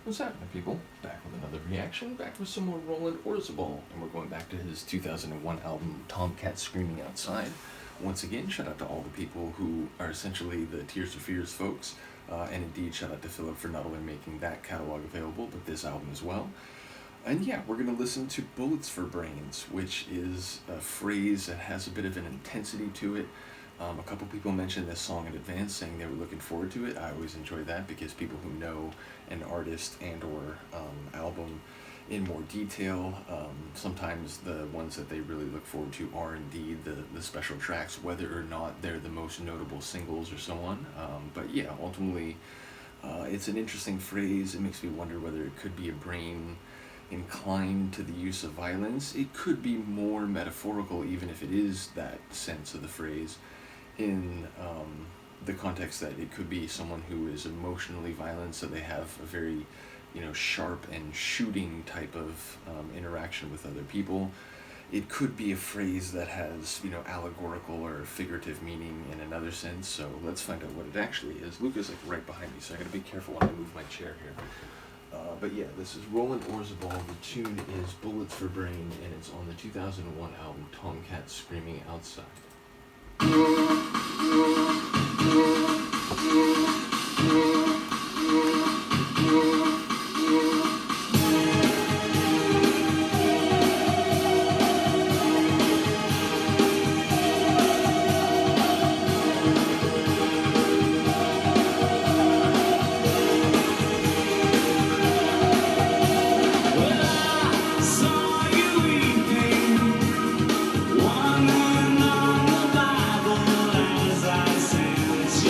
What's happening, people? Back with another reaction, back with some more Roland Orzabal, and we're going back to his 2001 album, Tomcats Screaming Outside. Once again, shout out to all the people who are essentially the Tears for Fears folks, and indeed shout out to Philip for not only making that catalog available, but this album as well. And yeah, we're going to listen to Bullets for Brains, which is a phrase that has a bit of an intensity to it. A couple people mentioned this song in advance, saying they were looking forward to it. I always enjoy that because people who know an artist and or album in more detail, sometimes the ones that they really look forward to are indeed the special tracks, whether or not they're the most notable singles or so on. But yeah, ultimately, it's an interesting phrase. It makes me wonder whether it could be a brain inclined to the use of violence. It could be more metaphorical, even if it is that sense of the phrase, in the context that it could be someone who is emotionally violent, so they have a very, sharp and shooting type of interaction with other people. It could be a phrase that has, allegorical or figurative meaning in another sense. So let's find out what it actually is. Luca's like right behind me, so I gotta be careful when I move my chair here. But yeah, this is Roland Orzabal. The tune is Bullets for Brain, and it's on the 2001 album Tomcats Screaming Outside. Wandering on the Bible as I sense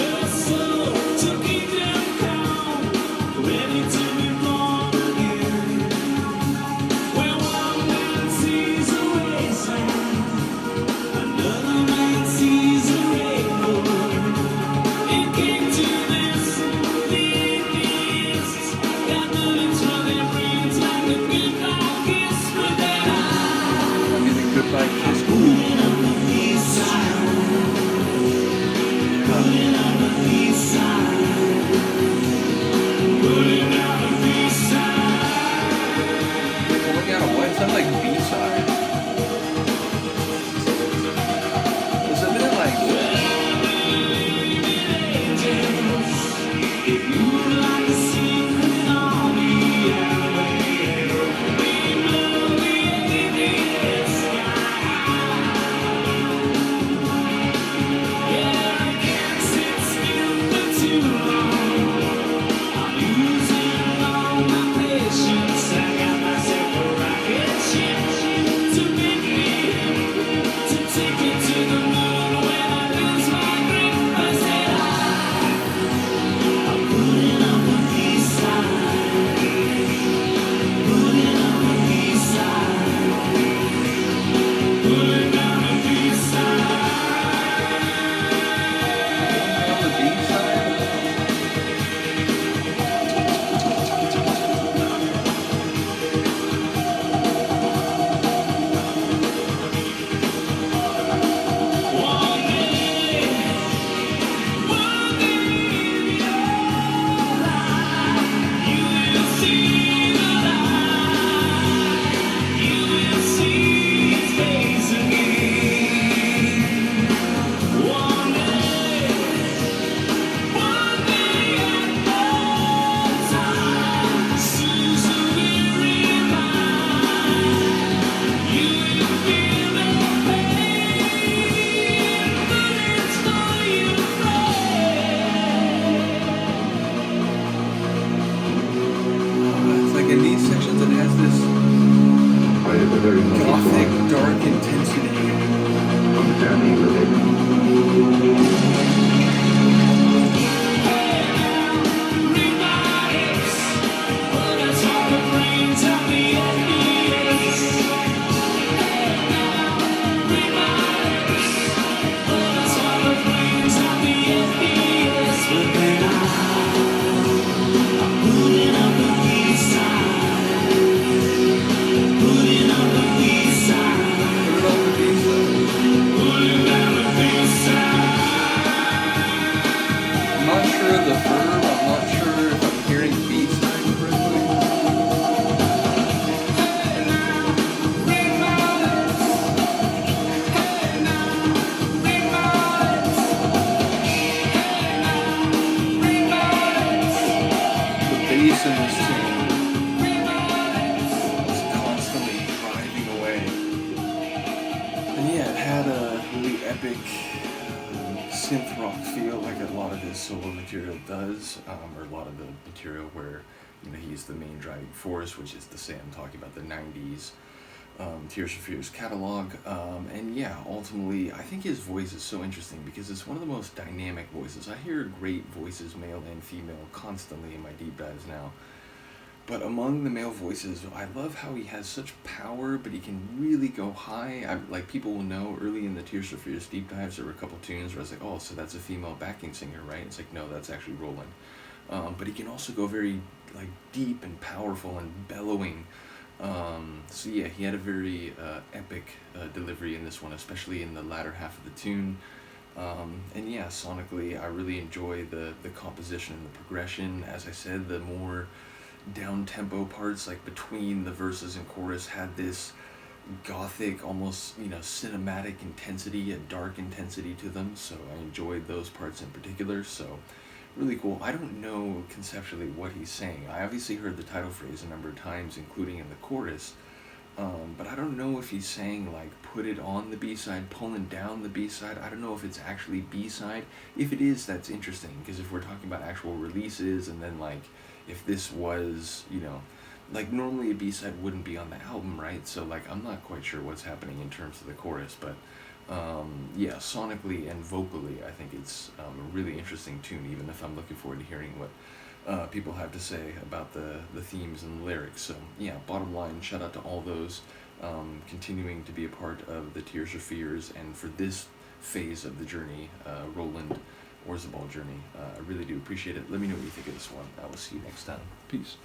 bass in this tune was constantly driving away. And yeah, it had a really epic synth rock feel, like a lot of his solo material does, or a lot of the material where he's the main driving force, which is to say I'm talking about the '90s Tears for Fears catalog. And yeah, ultimately, I think his voice is so interesting because it's one of the most dynamic voices. I hear great voices, male and female, constantly in my deep dives now. But among the male voices, I love how he has such power, but he can really go high. Like, people will know early in the Tears for Fears deep dives, there were a couple tunes where I was like, oh, so that's a female backing singer, right? It's like, no, that's actually Roland. But he can also go very like deep and powerful and bellowing. So yeah, he had a very epic delivery in this one, especially in the latter half of the tune. And yeah, sonically, I really enjoy the composition and the progression. As I said, the more down-tempo parts, like between the verses and chorus, had this gothic, almost, cinematic intensity, a dark intensity to them, so I enjoyed those parts in particular, so really cool. I don't know conceptually what he's saying. I obviously heard the title phrase a number of times, including in the chorus, but I don't know if he's saying, like, put it on the B-side, pulling down the B-side. I don't know if it's actually B-side. If it is, that's interesting, because if we're talking about actual releases, and then, like, if this was, like, normally a B-side wouldn't be on the album, right? So, like, I'm not quite sure what's happening in terms of the chorus, but yeah, sonically and vocally, I think it's a really interesting tune, even if I'm looking forward to hearing what people have to say about the themes and the lyrics. So, yeah, bottom line, shout out to all those continuing to be a part of the Tears for Fears, and for this phase of the journey, Roland Orzabal journey. I really do appreciate it. Let me know what you think of this one. I will see you next time. Peace.